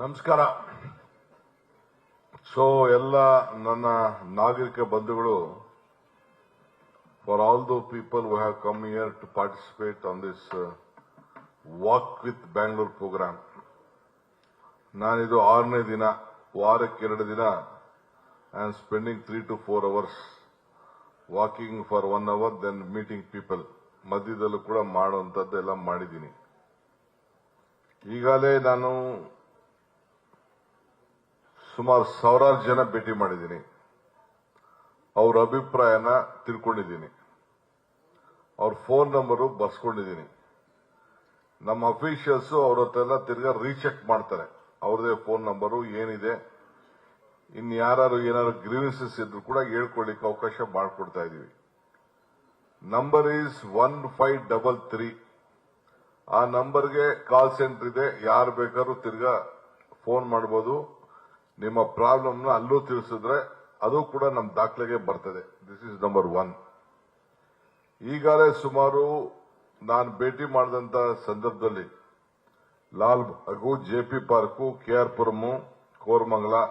ನಮಸ್ಕಾರ. ಸೊ ಎಲ್ಲ ನನ್ನ ನಾಗರಿಕ ಬಂಧುಗಳು, for all the people who have come here to participate on this walk with Bangalore programme. ನಾನಿದು 6ನೇ ದಿನ, ವಾರಕ್ಕೆ 2 ದಿನ I am spending 3 to 4 hours walking for 1 hour, then meeting people. ಮಧ್ಯದಲ್ಲೂ ಕೂಡ ಮಾಡುವಂತದ್ದೆಲ್ಲ ಮಾಡಿದ್ದೀನಿ. ಈಗಾಗಲೇ ನಾನು ಸುಮಾರು 1000 ಜನ ಭೇಟಿ ಮಾಡಿದ್ದೀನಿ. ಅವರ ಅಭಿಪ್ರಾಯನ ತಿಳ್ಕೊಂಡಿದ್ದೀನಿ. ಅವ್ರ ಫೋನ್ ನಂಬರು ಬರ್ಸ್ಕೊಂಡಿದ್ದೀನಿ. ನಮ್ಮ ಅಫಿಷಿಯಲ್ಸ್ ಅವ್ರ ಹತ್ರ ತಿರ್ಗಾ ರೀಚೆಕ್ ಮಾಡ್ತಾರೆ. ಅವ್ರದೇ ಫೋನ್ ನಂಬರು ಏನಿದೆ, ಇನ್ಯಾರು ಏನಾದ್ರು ಗ್ರೀವೆನ್ಸಸ್ ಇದ್ರು ಕೂಡ ಹೇಳ್ಕೊಳ್ಳಿಕ್ಕೆ ಅವಕಾಶ ಮಾಡಿಕೊಡ್ತಾ ಇದೀವಿ. Number is 1533. ಆ ನಂಬರ್ಗೆ ಕಾಲ್ ಸೆಂಟರ್ ಇದೆ. ಯಾರು ಬೇಕಾದ್ರೂ ತಿರ್ಗಾ ಫೋನ್ ಮಾಡಬಹುದು. ನಿಮ್ಮ ಪ್ರಾಬ್ಲಮ್ನ ಅಲ್ಲೂ ತಿಳಿಸಿದ್ರೆ ಅದು ಕೂಡ ನಮ್ಮ ದಾಖಲೆಗೆ ಬರ್ತದೆ. This is number 1. ಈಗಾಗಲೇ ಸುಮಾರು ನಾನು ಭೇಟಿ ಮಾಡಿದಂತ ಸಂದರ್ಭದಲ್ಲಿ Lal Bagh, JP Park, KR Puram, Koramangala,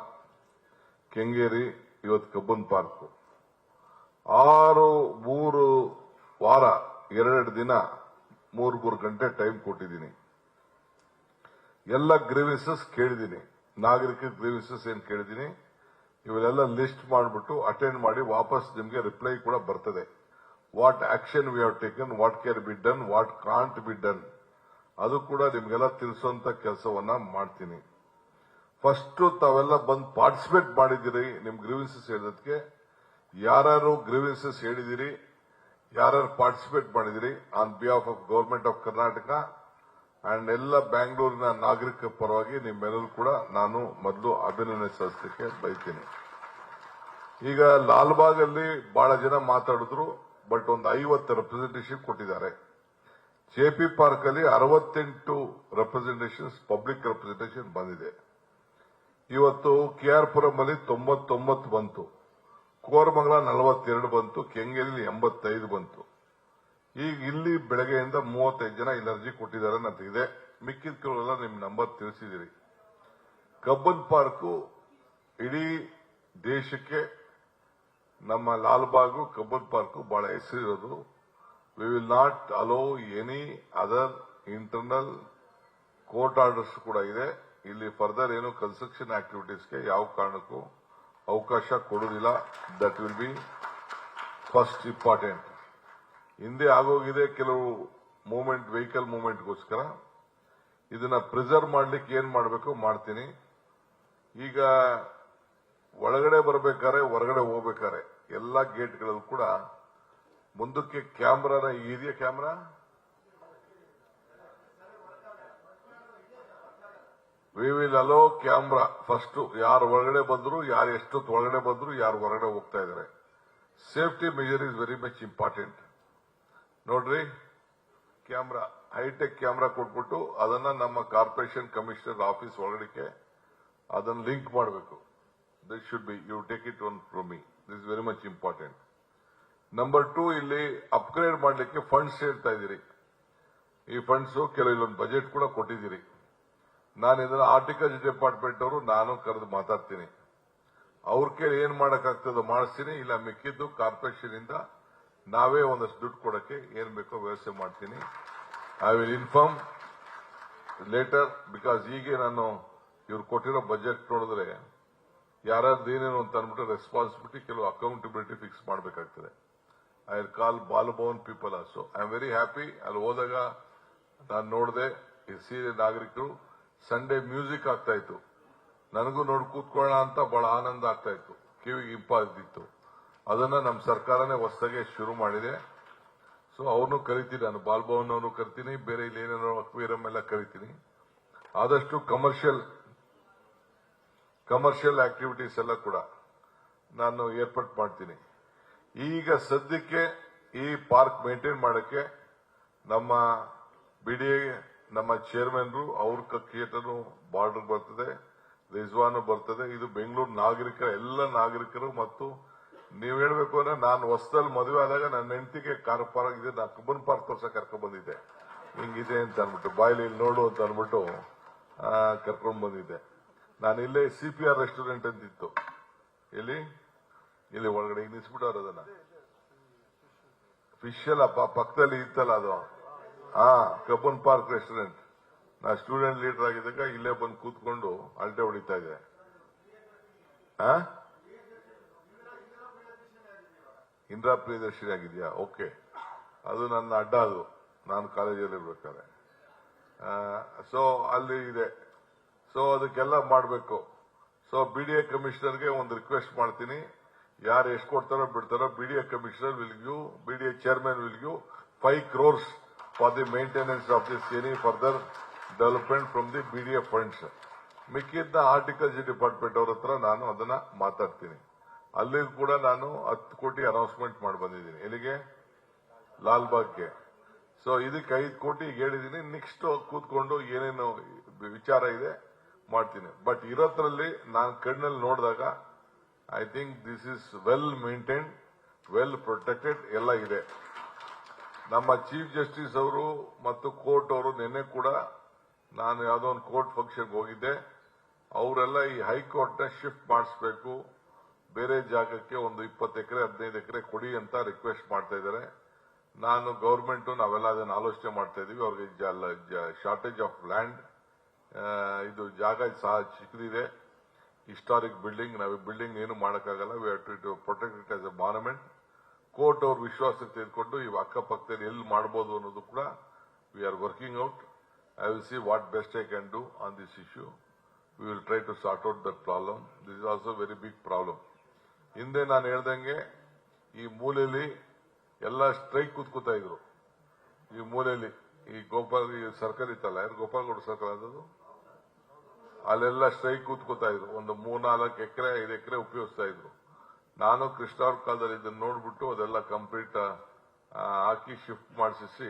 Kengeri, ಇವತ್ತು ಕಬ್ಬನ್ ಪಾರ್ಕು 3 ವಾರ 2 ದಿನ 3 ಗಂಟೆ ಟೈಮ್ ಕೊಟ್ಟಿದ್ದೀನಿ. ಎಲ್ಲ ಗ್ರೀವೆನ್ಸಸ್ ಕೇಳಿದ್ದೀನಿ. ನಾಗರಿಕ ಗ್ರೀವೆನ್ಸಸ್ ಏನ್ ಕೇಳಿದ್ದೀನಿ ಇವೆಲ್ಲ ಲಿಸ್ಟ್ ಮಾಡಿಬಿಟ್ಟು ಅಟೆಂಡ್ ಮಾಡಿ ವಾಪಸ್ ನಿಮಗೆ ರಿಪ್ಲೈ ಕೂಡ ಬರ್ತದೆ. What action we have taken, what can be done, what can't be done, ಅದು ಕೂಡ ನಿಮ್ಗೆಲ್ಲ ತಿಳಿಸುವಂತ ಕೆಲಸವನ್ನ ಮಾಡ್ತೀನಿ. ಫಸ್ಟ್ ತಾವೆಲ್ಲ ಬಂದು ಪಾರ್ಟಿಸಿಪೇಟ್ ಮಾಡಿದ್ದೀರಿ. ನಿಮ್ ಗ್ರೀವೆನ್ಸಸ್ ಹೇಳೋದಕ್ಕೆ ಯಾರು ಗ್ರೀವೆನ್ಸಸ್ ಹೇಳಿದಿರಿ, ಯಾರು ಪಾರ್ಟಿಸಿಪೇಟ್ ಮಾಡಿದಿರಿ on behalf of government of Karnataka and ಎಲ್ಲ ಬ್ಯಾಂಗ್ಳೂರಿನ ನಾಗರಿಕ ಪರವಾಗಿ ನಿಮ್ಮೆಲ್ಲರೂ ಕೂಡ ನಾನು ಮೊದಲು ಅಭಿನಂದನೆ ಸಲ್ಲಿಸಲಿಕ್ಕೆ ಬಯಸ್ತೀನಿ. ಈಗ ಲಾಲ್ಬಾಗ್ ಅಲ್ಲಿ ಬಹಳ ಜನ ಮಾತಾಡಿದ್ರು, ಬಟ್ ಒಂದು 50 ರೆಪ್ರೆಸೆಂಟೇಷನ್ ಕೊಟ್ಟಿದ್ದಾರೆ. ಜೆಪಿ ಪಾರ್ಕ್ ಅಲ್ಲಿ 68 ರೆಪ್ರೆಸೆಂಟೇಷನ್ಸ್, ಪಬ್ಲಿಕ್ ರೆಪ್ರೆಸೆಂಟೇಷನ್ ಬಂದಿದೆ. ಇವತ್ತು ಕೆಆರ್ ಪುರಂ ಅಲ್ಲಿ 99 ಬಂತು, ಕೋರಮಂಗಲ 42 ಬಂತು, ಕೆಂಗೇರಿಯಲ್ಲಿ 85 ಬಂತು. ಈಗ ಇಲ್ಲಿ ಬೆಳಗ್ಗೆಯಿಂದ 35 ಜನ ಇಲ್ಲಿ ಅರ್ಜಿ ಕೊಟ್ಟಿದ್ದಾರೆ ನಂತಿದೆ. ಮಿಕ್ಕಿದ ಕೆಲವೆಲ್ಲ ನಿಮ್ ನಂಬರ್ ತಿಳಿಸಿದಿರಿ. ಕಬ್ಬನ್ ಪಾರ್ಕು ಇಡೀ ದೇಶಕ್ಕೆ ನಮ್ಮ ಲಾಲ್ಬಾಗು ಕಬ್ಬನ್ ಪಾರ್ಕು ಬಹಳ ಹೆಸರಿರೋದು. We will not allow any other internal court orders ಕೂಡ ಇದೆ. ಇಲ್ಲಿ ಫರ್ದರ್ ಏನು ಕನ್ಸ್ಟ್ರಕ್ಷನ್ ಆಕ್ಟಿವಿಟೀಸ್ಗೆ ಯಾವ ಕಾರಣಕ್ಕೂ ಅವಕಾಶ ಕೊಡುವುದಿಲ್ಲ. That will be first important. ಹಿಂದೆ ಆಗೋಗಿದೆ ಕೆಲವು ಮೂವ್ಮೆಂಟ್, ವೆಹಿಕಲ್ ಮೂವ್ಮೆಂಟ್ಗೋಸ್ಕರ. ಇದನ್ನ ಪ್ರಿಸರ್ವ್ ಮಾಡ್ಲಿಕ್ಕೆ ಏನ್ ಮಾಡಬೇಕು ಮಾಡ್ತೀನಿ. ಈಗ ಒಳಗಡೆ ಬರಬೇಕಾದ್ರೆ, ಹೊರಗಡೆ ಹೋಗ್ಬೇಕಾದ್ರೆ ಎಲ್ಲಾ ಗೇಟ್ಗಳಲ್ಲೂ ಕೂಡ ಮುಂದಕ್ಕೆ ಕ್ಯಾಮ್ರಾನ ಇದೆಯಾ? Camera we will hello camera. First ಯಾರು ಒಳಗಡೆ ಬಂದ್ರು, ಯಾರು ಎಷ್ಟೊತ್ತು ಒಳಗಡೆ ಬಂದ್ರು, ಯಾರು ಹೊರಗಡೆ ಹೋಗ್ತಾ ಇದ್ದಾರೆ. Safety measure is very much important. ನೋಡ್ರಿ, ಕ್ಯಾಮ್ರಾ, ಹೈಟೆಕ್ ಕ್ಯಾಮ್ರಾ ಕೊಟ್ಬಿಟ್ಟು ಅದನ್ನ ನಮ್ಮ ಕಾರ್ಪೊರೇಷನ್ ಕಮಿಷನರ್ ಆಫೀಸ್ ಒಳಗಡೆ ಅದನ್ನ ಲಿಂಕ್ ಮಾಡಬೇಕು. This should be, you take it one from me. This very much important. Number 2, ಇಲ್ಲಿ ಅಪ್ಗ್ರೇಡ್ ಮಾಡಲಿಕ್ಕೆ ಫಂಡ್ಸ್ ಹೇಳ್ತಾ ಇದ್ದೀರಿ. ಈ ಫಂಡ್ಸ್ ಕೆಲವು ಇಲ್ಲೊಂದು ಬಜೆಟ್ ಕೂಡ ಕೊಟ್ಟಿದ್ದೀರಿ. ನಾನು ಇದನ್ನ ಆರ್ಟಿಕಲ್ಚರ್ ಡಿಪಾರ್ಟ್ಮೆಂಟ್ ಅವರು ನಾನು ಕರೆದು ಮಾತಾಡ್ತೀನಿ. ಅವ್ರ ಕೇಳಿ ಏನ್ ಮಾಡಕ್ಕಾಗ್ತದೋ ಮಾಡಿಸ್ತೀನಿ. ಇಲ್ಲ ಮಿಕ್ಕಿದ್ದು ಕಾರ್ಪೊರೇಷನ್ ಇಂದ ನಾವೇ ಒಂದಷ್ಟು ದುಡ್ಡು ಕೊಡಕ್ಕೆ ಏನ್ ಬೇಕೋ ವ್ಯವಸ್ಥೆ ಮಾಡ್ತೀನಿ. I will inform later. Because ಈಗ ನಾನು ಇವ್ರು ಕೊಟ್ಟಿರೋ ಬಜೆಟ್ ನೋಡಿದ್ರೆ ಯಾರಾದ್ರೂ ಏನೇನು ಅಂತ ಅಂದ್ಬಿಟ್ಟು ರೆಸ್ಪಾನ್ಸಿಬಿಲಿಟಿ, ಕೆಲವು ಅಕೌಂಟಬಿಲಿಟಿ ಫಿಕ್ಸ್ ಮಾಡಬೇಕಾಗ್ತದೆ. I will call Balbhavan people also. I am very happy. ಅಲ್ಲಿ ಹೋದಾಗ ನಾನು ನೋಡಿದೆ ಈ ಸೀರೆ ನಾಗರಿಕರು ಸಂಡೇ ಮ್ಯೂಸಿಕ್ ಆಗ್ತಾ ಇತ್ತು. ನನಗೂ ನೋಡಿ ಕೂತ್ಕೊಳ್ಳೋಣ ಅಂತ ಬಹಳ ಆನಂದ ಆಗ್ತಾ ಇತ್ತು, ಕಿವಿಗೆ ಇಂಪಾದಿತ್ತು. ಅದನ್ನ ನಮ್ಮ ಸರ್ಕಾರನೇ ಹೊಸದಾಗಿ ಶುರು ಮಾಡಿದೆ. ಸೊ ಅವ್ರನ್ನೂ ಕರಿತೀನಿ, ನಾನು ಬಾಲಭವನ್ ಅವರು ಕರಿತೀನಿ, ಬೇರೆ ಇಲ್ಲಿ ಏನೇನೋ ಅಕ್ವೇರಿಯಂ ಎಲ್ಲ ಕರಿತೀನಿ. ಆದಷ್ಟು ಕಮರ್ಷಿಯಲ್ ಆಕ್ಟಿವಿಟೀಸ್ ಎಲ್ಲ ಕೂಡ ನಾನು ಏರ್ಪಾಟ್ ಮಾಡ್ತೀನಿ. ಈಗ ಸದ್ಯಕ್ಕೆ ಈ ಪಾರ್ಕ್ ಮೇಂಟೈನ್ ಮಾಡಕ್ಕೆ ನಮ್ಮ ಬಿಡಿಎ, ನಮ್ಮ ಚೇರ್ಮನ್ರು, ಅವ್ರ ಕಕ್ಕೇಟನು ಬಾರ್ಡರ್ ಬರ್ತದೆ, ರಿಜ್ವಾನು ಬರ್ತದೆ. ಇದು ಬೆಂಗಳೂರು ನಾಗರಿಕರ, ಎಲ್ಲ ನಾಗರಿಕರು. ಮತ್ತು ನೀವು ಹೇಳಬೇಕು ಅಂದ್ರೆ ನಾನು ಹೊಸದಲ್ಲಿ ಮದುವೆ ಆದಾಗ ನನ್ನ ಹೆಂಡತಿಗೆ ಕಾರ್ ಪಾರ್ಕ್ ಇದೆ, ನಾನು ಕಬ್ಬನ್ ಪಾರ್ಕ್ ತೋರ್ಸಕ್ ಕರ್ಕೊಂಡ್ ಬಂದಿದ್ದೆ. ಹಿಂಗಿದೆ ಅಂತ ಅನ್ಬಿಟ್ಟು, ಬಾಯಲ್ಲಿ ನೋಡು ಅಂತ ಅನ್ಬಿಟ್ಟು ಕರ್ಕೊಂಡ್ ಬಂದಿದ್ದೆ. ನಾನು ಇಲ್ಲೇ CPR ರೆಸ್ಟೋರೆಂಟ್ ಅಂತಿತ್ತು, ಇಲ್ಲಿ ಒಳಗಡೆ ಈಗ ನಿಲ್ಸ್ಬಿಟ್ಟವ್ರು ಅದನ್ನ. ಫಿಶ್ ಅಲ್ಲ ಪಕ್ಕದಲ್ಲಿ ಇತ್ತಲ್ಲ ಅದು, ಕಬ್ಬನ್ ಪಾರ್ಕ್ ರೆಸ್ಟೋರೆಂಟ್. ನಾ ಸ್ಟೂಡೆಂಟ್ ಲೀಡರ್ ಆಗಿದ್ದಾಗ ಇಲ್ಲೇ ಬಂದು ಕೂತ್ಕೊಂಡು ಅಲ್ಟೆ ಹೊಡಿತಾ ಇದೆ. ಇಂದಿರಾ ಪ್ರಿಯದರ್ಶಿನಿ ಆಗಿದೆಯಾ? ಓಕೆ, ಅದು ನನ್ನ ಅಡ್ಡ, ಅದು ನಾನು ಕಾಲೇಜಲ್ಲಿ ಇರ್ಬೇಕಾದ್ರೆ. ಸೊ ಅಲ್ಲಿ ಇದೆ. ಸೊ ಅದಕ್ಕೆಲ್ಲ ಮಾಡಬೇಕು. ಸೊ BDA ಕಮಿಷನರ್ಗೆ ಒಂದು ರಿಕ್ವೆಸ್ಟ್ ಮಾಡ್ತೀನಿ, ಯಾರು ಎಷ್ಟು ಕೊಡ್ತಾರೋ ಬಿಡ್ತಾರೋ, BDA commissioner will give, BDA chairman will give 5 crores for the maintenance of this any further development from the BDA funds. ಮಿಕ್ಕಿದ್ದ ಹಾರ್ಟಿಕಲ್ಚರ್ ಡಿಪಾರ್ಟ್ಮೆಂಟ್ ಅವ್ರ ಹತ್ರ ನಾನು ಅದನ್ನ ಮಾತಾಡ್ತೀನಿ. ಅಲ್ಲಿಗೂ ಕೂಡ ನಾನು 10 ಕೋಟಿ ಅನೌನ್ಸ್ಮೆಂಟ್ ಮಾಡಿ ಬಂದಿದ್ದೀನಿ. ಎಲ್ಲಿಗೆ? ಲಾಲ್ಬಾಗ್ಗೆ. ಸೊ ಇದಕ್ಕೆ 5 ಕೋಟಿ ಹೇಳಿದ್ದೀನಿ. ನೆಕ್ಸ್ಟ್ ಕೂತ್ಕೊಂಡು ಏನೇನು ವಿಚಾರ ಇದೆ ಮಾಡ್ತೀನಿ. ಬಟ್ ಇರೋದ್ರಲ್ಲಿ ನಾನು ಕಣ್ಣಲ್ಲಿ ನೋಡಿದಾಗ I think this is well maintained, well protected ಎಲ್ಲ ಇದೆ. ನಮ್ಮ ಚೀಫ್ ಜಸ್ಟಿಸ್ ಅವರು ಮತ್ತು ಕೋರ್ಟ್ ಅವರು ನಿನ್ನೆ ಕೂಡ, ನಾನು ಯಾವುದೋ ಒಂದು ಕೋರ್ಟ್ ಫಂಕ್ಷನ್ಗೆ ಹೋಗಿದ್ದೆ, ಅವರೆಲ್ಲ ಈ ಹೈಕೋರ್ಟ್ನ ಶಿಫ್ಟ್ ಮಾಡಿಸ್ಬೇಕು, ಬೇರೆ ಜಾಗಕ್ಕೆ ಒಂದು 20 ಎಕರೆ 15 ಎಕರೆ ಕೊಡಿ ಅಂತ ರಿಕ್ವೆಸ್ಟ್ ಮಾಡ್ತಾ ಇದ್ದಾರೆ. ನಾನು ಗವರ್ಮೆಂಟ್ ನಾವೆಲ್ಲ ಅದನ್ನು ಆಲೋಚನೆ ಮಾಡ್ತಾ ಇದೀವಿ. ಅವ್ರಿಗೆ ಶಾರ್ಟೇಜ್ ಆಫ್ ಲ್ಯಾಂಡ್, ಇದು ಜಾಗ ಸಹ ಚಿಕ್ಕದಿದೆ, ಹಿಸ್ಟಾರಿಕ್ ಬಿಲ್ಡಿಂಗ್, ನಾವು ಬಿಲ್ಡಿಂಗ್ ಏನು ಮಾಡೋಕ್ಕಾಗಲ್ಲ. We have to protect it as a monument. Court ಅವ್ರ ವಿಶ್ವಾಸಕ್ಕೆ ತೆಗೆದುಕೊಂಡು ಈ ಅಕ್ಕಪಕ್ಕದಲ್ಲಿ ಎಲ್ಲಿ ಮಾಡಬಹುದು ಅನ್ನೋದು ಕೂಡ we are working out. I will see what best I can do on this issue. We will try to sort out that problem. This is also very big problem. ಹಿಂದೆ ನಾನು ಹೇಳ್ದಂಗೆ ಈ ಮೂಲೆಯಲ್ಲಿ ಎಲ್ಲ ಸ್ಟ್ರೈಕ್ ಕೂತ್ಕೋತಾ ಇದ್ರು. ಈ ಮೂಲೆಯಲ್ಲಿ ಈ ಸರ್ಕಲ್ ಇತ್ತಲ್ಲ, ಯಾರು ಗೋಪಾಲಗೌಡ ಸರ್ಕಲ್ ಅದದು, ಅಲ್ಲೆಲ್ಲ ಸ್ಟ್ರೈಕ್ ಕೂತ್ಕೋತಾ ಇದ್ರು. ಒಂದು 3-4 ಎಕರೆ 5 ಎಕರೆ ಉಪಯೋಗಿಸ್ತಾ ಇದ್ರು. ನಾನು ಕೃಷ್ಣ ಅವ್ರ ಕಾಲದಲ್ಲಿ ಇದನ್ನು ನೋಡ್ಬಿಟ್ಟು ಅದೆಲ್ಲ ಕಂಪ್ಲೀಟ್ ಹಾಕಿ ಶಿಫ್ಟ್ ಮಾಡಿಸಿ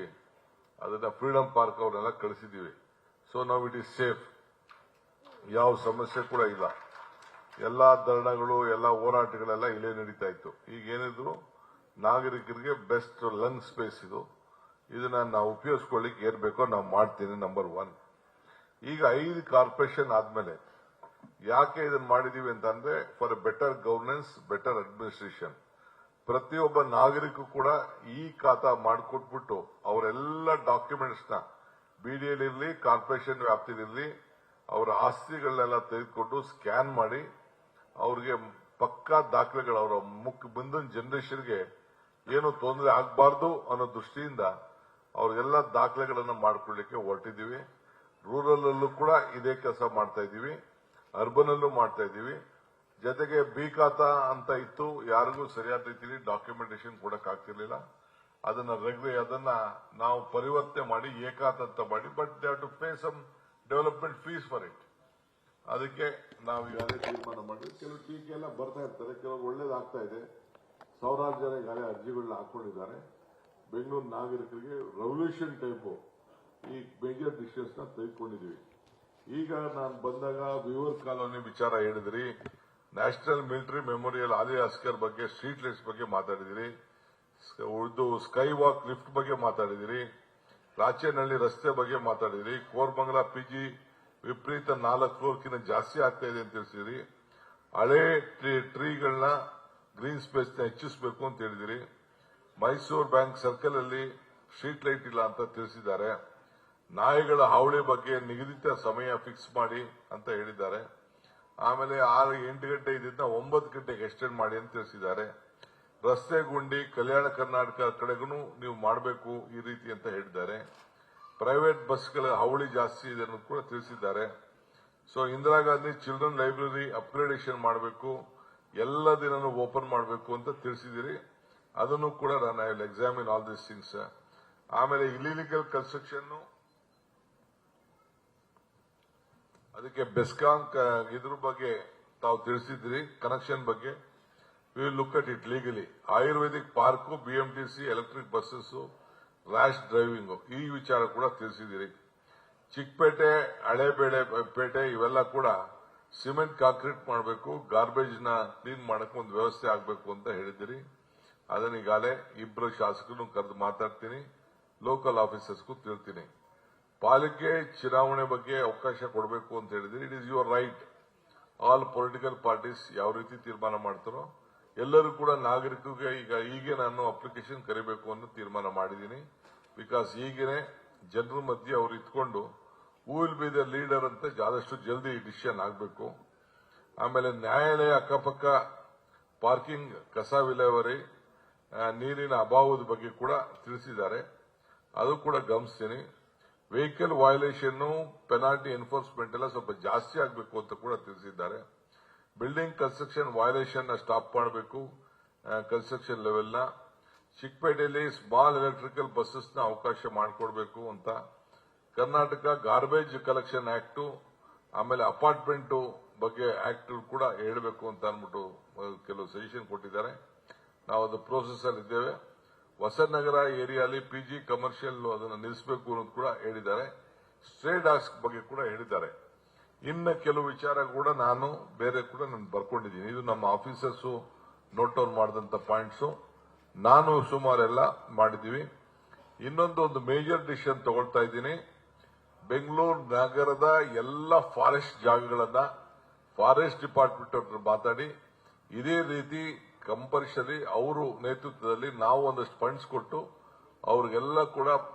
ಅದನ್ನ ಫ್ರೀಡಂ ಪಾರ್ಕ್ ಅವರೆಲ್ಲ ಕಳಿಸಿದೀವಿ. ಸೊ ನಾವು ಇಟ್ ಈಸ್ ಸೇಫ್, ಯಾವ ಸಮಸ್ಯೆ ಕೂಡ ಇಲ್ಲ. ಎಲ್ಲಾ ಧರಣಗಳು, ಎಲ್ಲ ಹೋರಾಟಗಳೆಲ್ಲ ಇಲ್ಲೇ ನಡೀತಾ ಇತ್ತು. ಈಗ ಏನಿದ್ರು ನಾಗರಿಕರಿಗೆ ಬೆಸ್ಟ್ ಲಂಗ್ ಸ್ಪೇಸ್ ಇದು. ಇದನ್ನ ನಾವು ಉಪಯೋಗಿಸ್ಕೊಳ್ಳಿಕ್ಕೆ ಏನ್ ಬೇಕೋ ನಾವು ಮಾಡ್ತೀನಿ. ನಂಬರ್ 1. ಈಗ 5 ಕಾರ್ಪೊರೇಷನ್ ಆದ್ಮೇಲೆ ಯಾಕೆ ಇದನ್ನ ಮಾಡಿದೀವಿ ಅಂತಂದ್ರೆ, for A better governance, better administration. ಪ್ರತಿಯೊಬ್ಬ ನಾಗರಿಕ ಕೂಡ ಈ ಖಾತಾ ಮಾಡಿಕೊಟ್ಬಿಟ್ಟು ಅವರೆಲ್ಲ ಡಾಕ್ಯುಮೆಂಟ್ಸ್ ನ BDAಲಿರಲಿ, ಕಾರ್ಪೊರೇಷನ್ ವ್ಯಾಪ್ತಿಲಿರಲಿ, ಅವರ ಆಸ್ತಿಗಳನ್ನೆಲ್ಲ ತೆಗೆದುಕೊಂಡು ಸ್ಕ್ಯಾನ್ ಮಾಡಿ ಅವ್ರಿಗೆ ಪಕ್ಕಾ ದಾಖಲೆಗಳು, ಅವರ ಮುಂದಿನ ಜನರೇಷನ್ಗೆ ಏನು ತೊಂದರೆ ಆಗಬಾರ್ದು ಅನ್ನೋ ದೃಷ್ಟಿಯಿಂದ ಅವ್ರಿಗೆಲ್ಲ ದಾಖಲೆಗಳನ್ನು ಮಾಡಿಕೊಳ್ಳಿಕ್ಕೆ ಹೊರಟಿದ್ದೀವಿ. ರೂರಲ್ ಅಲ್ಲೂ ಕೂಡ ಇದೇ ಕೆಲಸ ಮಾಡ್ತಾ ಇದ್ದೀವಿ, ಅರ್ಬನ್ ಅಲ್ಲೂ ಮಾಡ್ತಾ ಇದ್ದೀವಿ. ಜೊತೆಗೆ ಬಿ ಖಾತಾ ಅಂತ ಇತ್ತು, ಯಾರಿಗೂ ಸರಿಯಾದ ರೀತಿಯಲ್ಲಿ ಡಾಕ್ಯುಮೆಂಟೇಶನ್ ಕೊಡಕ್ಕಾಗ್ತಿರ್ಲಿಲ್ಲ. ಅದನ್ನ ನಾವು ಪರಿವರ್ತನೆ ಮಾಡಿ ಎ ಖಾತಾ ಅಂತ ಮಾಡಿ, but they have to pay some development fees for it. ಅದಕ್ಕೆ ನಾವು ಈಗಾಗಲೇ ತೀರ್ಮಾನ ಮಾಡಿದ್ವಿ. ಕೆಲವು ಟೀಕೆ ಎಲ್ಲ ಬರ್ತಾ ಇರ್ತಾರೆ, ಕೆಲವು ಒಳ್ಳೇದಾಗ್ತಾ ಇದೆ. ಸಾವಿರಾರು ಜನ ಈಗಾಗಲೇ ಅರ್ಜಿಗಳನ್ನ ಹಾಕೊಂಡಿದ್ದಾರೆ. ಬೆಂಗಳೂರು ನಾಗರಿಕರಿಗೆ ರೆವಲ್ಯೂಷನ್ ಟೈಪು ಈ ಮೇಜರ್ ಡಿಸಿಷನ್ಸ್ ನ ತೆಗೆದುಕೊಂಡಿದ್ದೀವಿ. ಈಗ ನಾನು ಬಂದಾಗ ವಿವರ್ ಕಾಲೋನಿ ವಿಚಾರ ಹೇಳಿದ್ರಿ, ನ್ಯಾಷನಲ್ ಮಿಲಿಟರಿ ಮೆಮೋರಿಯಲ್ ಆಲಿ ಅಸ್ಕರ್ ಬಗ್ಗೆ, ಸ್ಟ್ರೀಟ್ ಲೈಟ್ಸ್ ಬಗ್ಗೆ ಮಾತಾಡಿದಿರಿ, ಉಳಿದು ಸ್ಕೈ ವಾಕ್ ಲಿಫ್ಟ್ ಬಗ್ಗೆ ಮಾತಾಡಿದಿರಿ, ರಾಚೇನಹಳ್ಳಿ ರಸ್ತೆ ಬಗ್ಗೆ ಮಾತಾಡಿದಿರಿ, ಕೋರ್ಮಂಗಲ PG ವಿಪರೀತ 4 crore ಜಾಸ್ತಿ ಆಗ್ತಾ ಇದೆ ಅಂತ ತಿಳಿಸಿದಿರಿ, ಹಳೆ ಟ್ರೀಗಳನ್ನ ಗ್ರೀನ್ ಸ್ಪೇಸ್ ನ ಹೆಚ್ಚಿಸಬೇಕು ಅಂತ ಹೇಳಿದಿರಿ, ಮೈಸೂರು ಬ್ಯಾಂಕ್ ಸರ್ಕಲ್ ಅಲ್ಲಿ ಸ್ಟ್ರೀಟ್ ಲೈಟ್ ಇಲ್ಲ ಅಂತ ತಿಳಿಸಿದ್ದಾರೆ, ನಾಯಿಗಳ ಹಾವಳಿ ಬಗ್ಗೆ ನಿಗದಿತ ಸಮಯ ಫಿಕ್ಸ್ ಮಾಡಿ ಅಂತ ಹೇಳಿದ್ದಾರೆ, ಆಮೇಲೆ 8 ಗಂಟೆ ಇದ್ದಿದ್ದನ್ನ 9 ಗಂಟೆಗೆ ಎಕ್ಸ್ಟೆಂಡ್ ಮಾಡಿ ಅಂತ ತಿಳಿಸಿದ್ದಾರೆ, ರಸ್ತೆ ಗುಂಡಿ ಕಲ್ಯಾಣ ಕರ್ನಾಟಕ ಕಡೆಗೂ ನೀವು ಮಾಡಬೇಕು ಈ ರೀತಿ ಅಂತ ಹೇಳಿದ್ದಾರೆ, ಪ್ರೈವೇಟ್ ಬಸ್ಗಳ ಹಾವಳಿ ಜಾಸ್ತಿ ಇದೆ ಅನ್ನೋದು ಕೂಡ ತಿಳಿಸಿದ್ದಾರೆ. So Indira Gandhi children library upgradation ಮಾಡಬೇಕು, ಎಲ್ಲ ದಿನನೂ ಓಪನ್ ಮಾಡಬೇಕು ಅಂತ ತಿಳಿಸಿದಿರಿ. ಅದನ್ನು ಕೂಡ ನಾನು I will examine all these things. ಆಮೇಲೆ ಇಲ್ಲಿಗಲ್ ಕನ್ಸ್ಟ್ರಕ್ಷನ್, ಅದಕ್ಕೆ ಬೆಸ್ಕಾಂ ಇದ್ರ ಬಗ್ಗೆ ತಾವು ತಿಳಿಸಿದ್ರಿ, ಕನೆಕ್ಷನ್ ಬಗ್ಗೆ we will look at it legally. Ayurvedic park, BMTC, electric buses, rash driving, ಈ ವಿಚಾರ ಕೂಡ ತಿಳಿಸಿದಿರಿ. ಚಿಕ್ಕಪೇಟೆ, ಹಳೇಪೇಟೆ ಇವೆಲ್ಲ ಕೂಡ ಸಿಮೆಂಟ್ ಕಾಂಕ್ರೀಟ್ ಮಾಡಬೇಕು, ಗಾರ್ಬೇಜ್ ನ ಕ್ಲೀನ್ ಮಾಡಕ್ಕೆ ಒಂದು ವ್ಯವಸ್ಥೆ ಆಗಬೇಕು ಅಂತ ಹೇಳಿದಿರಿ. ಅದನ್ನ ಈಗಾಗಲೇ 2 ಶಾಸಕರನ್ನು ಕರೆದು ಮಾತಾಡ್ತೀನಿ, ಲೋಕಲ್ ಆಫೀಸರ್ಸ್ಗೂ ತಿಳ್ತೀನಿ. ಪಾಲಿಕೆ ಚುನಾವಣೆ ಬಗ್ಗೆ ಅವಕಾಶ ಕೊಡಬೇಕು ಅಂತ ಹೇಳಿದಿರಿ. It is your right. All political parties ಯಾವ ರೀತಿ ತೀರ್ಮಾನ ಮಾಡ್ತಾರೋ ಎಲ್ಲರೂ ಕೂಡ ನಾಗರಿಕರಿಗೆ ಈಗ ನಾನು ಅಪ್ಲಿಕೇಶನ್ ಕರಿಬೇಕು ಅನ್ನೋ ತೀರ್ಮಾನ ಮಾಡಿದ್ದೀನಿ. ಬಿಕಾಸ್ ಈಗೇನೆ ಜನರ ಮಧ್ಯೆ ಅವ್ರು ಇಟ್ಕೊಂಡು who will be the leader ಅಂತ ಆದಷ್ಟು ಜಲ್ದಿ ಡಿಸಿಷನ್ ಆಗಬೇಕು. ಆಮೇಲೆ ನ್ಯಾಯಾಲಯ ಅಕ್ಕಪಕ್ಕ ಪಾರ್ಕಿಂಗ್, ಕಸ ವಿಲೇವಾರಿ, ನೀರಿನ ಅಭಾವದ ಬಗ್ಗೆ ಕೂಡ ತಿಳಿಸಿದ್ದಾರೆ. ಅದು ಕೂಡ ಗಮನಿಸ್ತೀನಿ. ವೆಹಿಕಲ್ ವಯೋಲೇಷನ್ ಪೆನಾಲ್ಟಿ ಎನ್ಫೋರ್ಸ್ಮೆಂಟ್ ಎಲ್ಲ ಸ್ವಲ್ಪ ಜಾಸ್ತಿ ಆಗಬೇಕು ಅಂತ ಕೂಡ ತಿಳಿಸಿದ್ದಾರೆ. ಬಿಲ್ಡಿಂಗ್ ಕನ್ಸ್ಟ್ರಕ್ಷನ್ ವಯೋಲೇಷನ್ ಸ್ಟಾಪ್ ಮಾಡಬೇಕು ಕನ್ಸ್ಟ್ರಕ್ಷನ್ ಲೆವೆಲ್ನ. ಚಿಕ್ಕಪೇಟೆಯಲ್ಲಿ ಸ್ಮಾಲ್ ಎಲೆಕ್ಟ್ರಿಕಲ್ ಬಸ್ಸಸ್ ನ ಅವಕಾಶ ಮಾಡಿಕೊಡ್ಬೇಕು ಅಂತ. ಕರ್ನಾಟಕ ಗಾರ್ಬೇಜ್ ಕಲೆಕ್ಷನ್ ಆಕ್ಟ್, ಆಮೇಲೆ ಅಪಾರ್ಟ್ಮೆಂಟ್ ಬಗ್ಗೆ ಆಕ್ಟ್ ಕೂಡ ಹೇಳಬೇಕು ಅಂತ ಅಂದ್ಬಿಟ್ಟು ಕೆಲವು ಸಜೆಷನ್ ಕೊಟ್ಟಿದ್ದಾರೆ. ನಾವು ಅದು ಪ್ರೋಸೆಸ್ ಅಲ್ಲಿ ಇದ್ದೇವೆ. ಹೊಸನಗರ ಏರಿಯಾಲಿ ಪಿಜಿ ಕಮರ್ಷಿಯಲ್ ಅದನ್ನು ನಿಲ್ಲಿಸಬೇಕು ಅನ್ನೋದು ಕೂಡ ಹೇಳಿದ್ದಾರೆ. ಸ್ಟ್ರೇ ಡಾಗ್ಸ್ ಬಗ್ಗೆ ಕೂಡ ಹೇಳಿದ್ದಾರೆ. ಇನ್ನು ಕೆಲವು ವಿಚಾರ ಕೂಡ ಬೇರೆ ಕೂಡ ನಾನು ಬರ್ಕೊಂಡಿದ್ದೀನಿ. ಇದು ನಮ್ಮ ಆಫೀಸರ್ಸ್ ನೋಟ್ ಡೌನ್ ಮಾಡಿದಂತ ಪಾಯಿಂಟ್ಸ್. ನಾನು ಸುಮಾರೆಲ್ಲ ಮಾಡಿದ್ದೀವಿ. ಇನ್ನೊಂದು ಮೇಜರ್ ಡಿಸಿಷನ್ ತಗೊಳ್ತಾ ಇದ್ದೀನಿ. ಬೆಂಗಳೂರು ನಗರದ ಎಲ್ಲ ಫಾರೆಸ್ಟ್ ಜಾಗಗಳನ್ನ ಫಾರೆಸ್ಟ್ ಡಿಪಾರ್ಟ್ಮೆಂಟ್ ಅವ್ರ ಮಾತಾಡಿ ಇದೇ ರೀತಿ ಕಂಪಲ್ಸರಿ ಅವರು ನೇತೃತ್ವದಲ್ಲಿ ನಾವು ಒಂದಷ್ಟು ಫಂಡ್ಸ್ ಕೊಟ್ಟು ಅವ್ರಿಗೆಲ್ಲ ಕೂಡ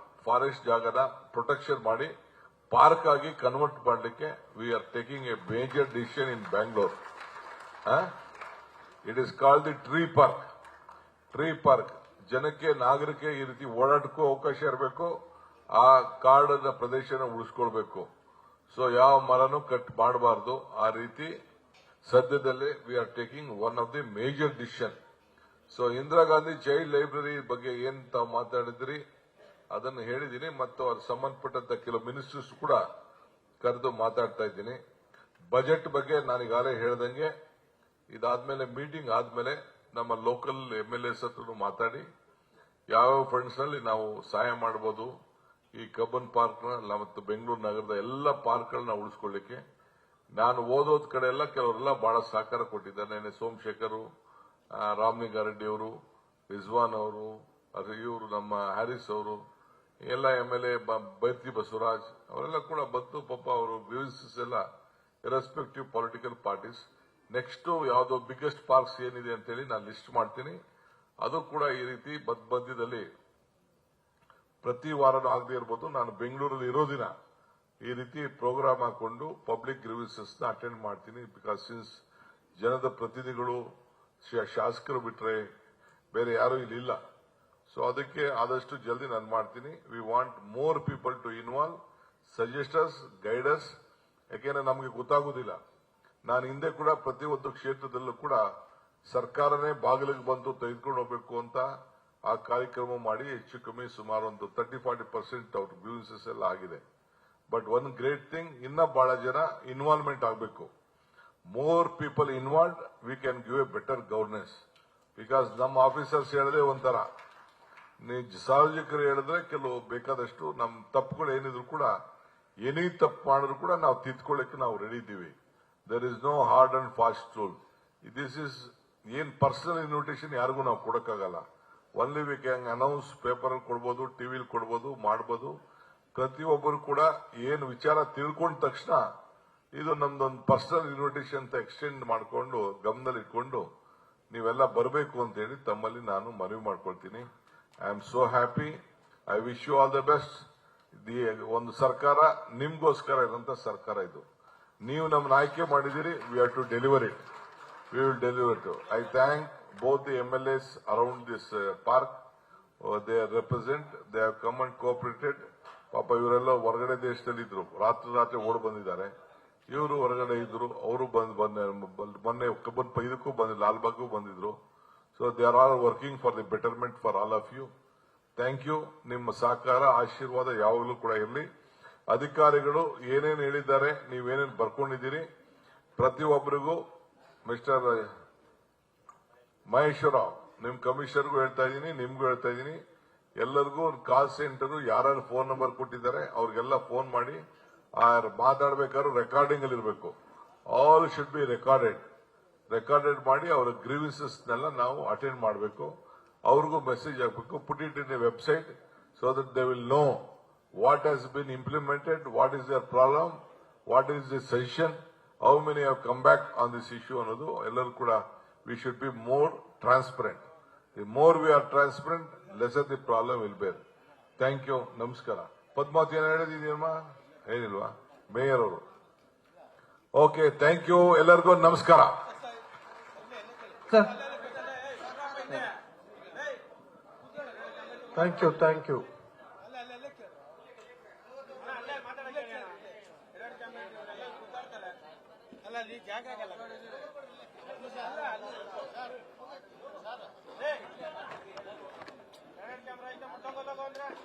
ಫಾರೆಸ್ಟ್ ಜಾಗನ ಪ್ರೊಟೆಕ್ಷನ್ ಮಾಡಿ ಪಾರ್ಕ್ ಆಗಿ ಕನ್ವರ್ಟ್ ಮಾಡಲಿಕ್ಕೆ we are taking A major decision in Bangalore. It is called the tree park. ಜನಕ್ಕೆ ನಾಗರಿಕ ಈ ರೀತಿ ಓಡಾಟಕ್ಕೂ ಅವಕಾಶ ಇರಬೇಕು. ಆ ಕಾಡಿನ ಪ್ರದೇಶನ ಉಳಿಸ್ಕೊಳ್ಬೇಕು. ಸೊ ಯಾವ ಮರನೂ ಕಟ್ ಮಾಡಬಾರದು. ಆ ರೀತಿ ಸದ್ಯದಲ್ಲೇ we are taking one of the major decision. So Indira Gandhi child library ಬಗ್ಗೆ ಏನ್ ತಾವು ಮಾತಾಡಿದ್ರಿ ಅದನ್ನು ಹೇಳಿದ್ದೀನಿ. ಮತ್ತು ಅವ್ರ ಸಂಬಂಧಪಟ್ಟಂತ ಕೆಲವು ಮಿನಿಸ್ಟರ್ಸ್ ಕೂಡ ಕರೆದು ಮಾತಾಡ್ತಾ ಇದ್ದೀನಿ. ಬಜೆಟ್ ಬಗ್ಗೆ ನಾನೀಗಾಗಲೇ ಹೇಳ್ದಂಗೆ ಇದಾದ್ಮೇಲೆ ಮೀಟಿಂಗ್ ಆದ್ಮೇಲೆ ನಮ್ಮ ಲೋಕಲ್ MLAs ಹತ್ರ ಮಾತಾಡಿ ಯಾವ್ಯಾವ ಫಂಡ್ಸ್ ನಲ್ಲಿ ನಾವು ಸಹಾಯ ಮಾಡಬಹುದು, ಈ ಕಬ್ಬನ್ ಪಾರ್ಕ್ ಮತ್ತು ಬೆಂಗಳೂರು ನಗರದ ಎಲ್ಲ ಪಾರ್ಕ್ಗಳನ್ನ ಉಳಿಸ್ಕೊಳ್ಳಿಕ್ಕೆ. ನಾನು ಓದೋದ್ ಕಡೆ ಎಲ್ಲ ಕೆಲವರೆಲ್ಲ ಬಹಳ ಸಹಕಾರ ಕೊಟ್ಟಿದ್ದಾರೆ. ಸೋಮಶೇಖರ್, ರಾಮಲಿಂಗಾರೆಡ್ಡಿ ಅವರು, ರಿಜ್ವಾನ್ ಅವರು, ಇವರು ನಮ್ಮ ಹ್ಯಾರಿಸ್ ಅವರು, ಎಲ್ಲ MLA ಬೈತಿ ಬಸವರಾಜ್ ಅವರೆಲ್ಲ ಕೂಡ ಬಂದು ಪಾಪ ಅವರು ಗ್ರೀವೆನ್ಸಸ್ ಎಲ್ಲ ಇರೆಸ್ಪೆಕ್ಟಿವ್ ಪೊಲಿಟಿಕಲ್ ಪಾರ್ಟೀಸ್. ನೆಕ್ಸ್ಟ್ ಯಾವುದೋ ಬಿಗ್ಗೆಸ್ಟ್ ಪಾರ್ಕ್ಸ್ ಏನಿದೆ ಅಂತ ಹೇಳಿ ನಾನು ಲಿಸ್ಟ್ ಮಾಡ್ತೀನಿ. ಅದು ಕೂಡ ಈ ರೀತಿ ಮಧ್ಯದಲ್ಲಿ ಪ್ರತಿ ವಾರನೂ ಆಗದೆ ಇರಬಹುದು. ನಾನು ಬೆಂಗಳೂರಲ್ಲಿ ಇರೋ ದಿನ ಈ ರೀತಿ ಪ್ರೋಗ್ರಾಮ್ ಹಾಕೊಂಡು ಪಬ್ಲಿಕ್ ಗ್ರೀವೆನ್ಸಸ್ ನ ಅಟೆಂಡ್ ಮಾಡ್ತೀನಿ. ಬಿಕಾಸ್ ಸಿನ್ಸ್ ಜನದ ಪ್ರತಿನಿಧಿಗಳು ಶಾಸಕರು ಬಿಟ್ರೆ ಬೇರೆ ಯಾರು ಇಲ್ಲಿ ಇಲ್ಲ. ಸೊ ಅದಕ್ಕೆ ಆದಷ್ಟು ಜಲ್ದಿ ನಾನು ಮಾಡ್ತೀನಿ. We want more people to involve, suggesters, guiders. ಯಾಕೆಂದ್ರೆ ನಮಗೆ ಗೊತ್ತಾಗುದಿಲ್ಲ. ನಾನು ಹಿಂದೆ ಕೂಡ ಪ್ರತಿಯೊಂದು ಕ್ಷೇತ್ರದಲ್ಲೂ ಕೂಡ ಸರ್ಕಾರನೇ ಬಾಗಿಲಿಗೆ ಬಂದು ತೆಗೆದುಕೊಂಡು ಹೋಗಬೇಕು ಅಂತ ಆ ಕಾರ್ಯಕ್ರಮ ಮಾಡಿ ಹೆಚ್ಚು ಕಮ್ಮಿ ಸುಮಾರು ಒಂದು 30-40% ಅವ್ರ ಗ್ರೀವೆನ್ಸಸ್ ಎಲ್ಲ ಆಗಿದೆ. ಬಟ್ ಒನ್ ಗ್ರೇಟ್ ಥಿಂಗ್, ಇನ್ನ ಬಹಳ ಜನ ಇನ್ವಾಲ್ವ್ಮೆಂಟ್ ಆಗಬೇಕು. More people involved, we can give A better governance. Because ನಮ್ಮ ಆಫೀಸರ್ಸ್ ಹೇಳಿದ್ರೆ ಒಂಥರ, ಸಾರ್ವಜನಿಕರು ಹೇಳಿದ್ರೆ ಕೆಲವು ಬೇಕಾದಷ್ಟು ನಮ್ಮ ತಪ್ಪುಗಳು ಏನಿದ್ರು ಕೂಡ ಏನೇ ತಪ್ಪು ಮಾಡಿದ್ರು ಕೂಡ ನಾವು ತಿದ್ಕೊಳ್ಳಿಕ್ಕೆ ನಾವು ರೆಡಿ ಇದ್ದೀವಿ. There is no hard and fast rule. This is an personal invitation ಯಾರಿಗೂ ನಾವು ಕೊಡಕ್ಕಾಗಲ್ಲ. Only we can announce, paper ಅಲ್ಲಿ ಕೊಡ್ಬೋದು, ಟಿವಿಲಿ ಕೊಡ್ಬೋದು, ಮಾಡಬಹುದು. ಪ್ರತಿಯೊಬ್ಬರು ಕೂಡ ಏನು ವಿಚಾರ ತಿಳ್ಕೊಂಡ ತಕ್ಷಣ ಇದು ನಮ್ದೊಂದು ಪರ್ಸನಲ್ ಇನ್ವಿಟೇಷನ್ ಅಂತ ಎಕ್ಸ್ಟೆಂಡ್ ಮಾಡಿಕೊಂಡು ಗಮನದಲ್ಲಿ ಇಟ್ಕೊಂಡು ನೀವೆಲ್ಲ ಬರಬೇಕು ಅಂತ ಹೇಳಿ ತಮ್ಮಲ್ಲಿ ನಾನು ಮನವಿ ಮಾಡ್ಕೊಳ್ತೀನಿ. I am so happy. I wish you all the best. ಒಂದು ಸರ್ಕಾರ ನಿಮ್ಗೋಸ್ಕರ ಇರುವಂತ ಸರ್ಕಾರ ಇದು. ನೀವು ನಮ್ಮನ್ನ ಆಯ್ಕೆ ಮಾಡಿದಿರಿ. We have to deliver it. We will deliver to. I thank both the MLAs around this park. They represent. They have come and cooperated. ಪಾಪ ಇವರೆಲ್ಲ ಹೊರಗಡೆ ದೇಶದಲ್ಲಿ ಇದ್ರು, ರಾತ್ರಿ ಓಡ್ ಬಂದಿದ್ದಾರೆ. ಇವರು ಹೊರಗಡೆ ಇದ್ರು, ಅವರು ಮೊನ್ನೆ ಕಬ್ಬನ್ ಇದಕ್ಕೂ ಬಂದಿದ್ರು, ಲಾಲ್ಬಾಗ್ಗೂ ಬಂದಿದ್ರು. So they are all working for the betterment for all of you. Thank you. ನಿಮ್ಮ ಸಹಕಾರ, ಆಶೀರ್ವಾದ ಯಾವಾಗಲೂ ಕೂಡ ಇರಲಿ. ಅಧಿಕಾರಿಗಳು ಏನೇನು ಹೇಳಿದ್ದಾರೆ, ನೀವೇನೇನು ಬರ್ಕೊಂಡಿದ್ದೀರಿ, ಪ್ರತಿಯೊಬ್ಬರಿಗೂ ಮಿಸ್ಟರ್ ಮಹೇಶ್ವರರಾವ್, ನಿಮ್ ಕಮಿಷನರ್ಗೂ ಹೇಳ್ತಾ ಇದ್ದೀನಿ, ನಿಮ್ಗೂ ಹೇಳ್ತಾ ಇದ್ದೀನಿ, ಎಲ್ಲರಿಗೂ ಕಾಲ್ ಸೆಂಟರ್ ಯಾರು ಫೋನ್ ನಂಬರ್ ಕೊಟ್ಟಿದ್ದಾರೆ ಅವ್ರಿಗೆಲ್ಲ ಫೋನ್ ಮಾಡಿ ಮಾತಾಡಬೇಕಾದ್ರೂ ರೆಕಾರ್ಡಿಂಗ್ ಅಲ್ಲಿ ಇರಬೇಕು. ಆಲ್ ಶುಡ್ ಬಿ ರೆಕಾರ್ಡೆಡ್ ಮಾಡಿ ಅವರ ಗ್ರೀವೆನ್ಸಸ್ನೆಲ್ಲ ನಾವು ಅಟೆಂಡ್ ಮಾಡಬೇಕು. ಅವ್ರಿಗೂ ಮೆಸೇಜ್ ಹಾಕಬೇಕು. Put it in a website so that they will know what has been implemented, what is their problem, what is the suggestion, how many have come back on this issue ಅನ್ನೋದು ಎಲ್ಲರೂ ಕೂಡ we should be more transparent. The more we are transparent, lesser the problem will bear. Thank you. ನಮಸ್ಕಾರ. ಪದ್ಮಾವತಿ ಏನು ಹೇಳಿದೀನಮ್ಮ? ಏನಿಲ್ವಾ? Mayor ಅವರು. Okay, thank you. ಎಲ್ಲರಿಗೂ ನಮಸ್ಕಾರ. Thank you, thank you. Camera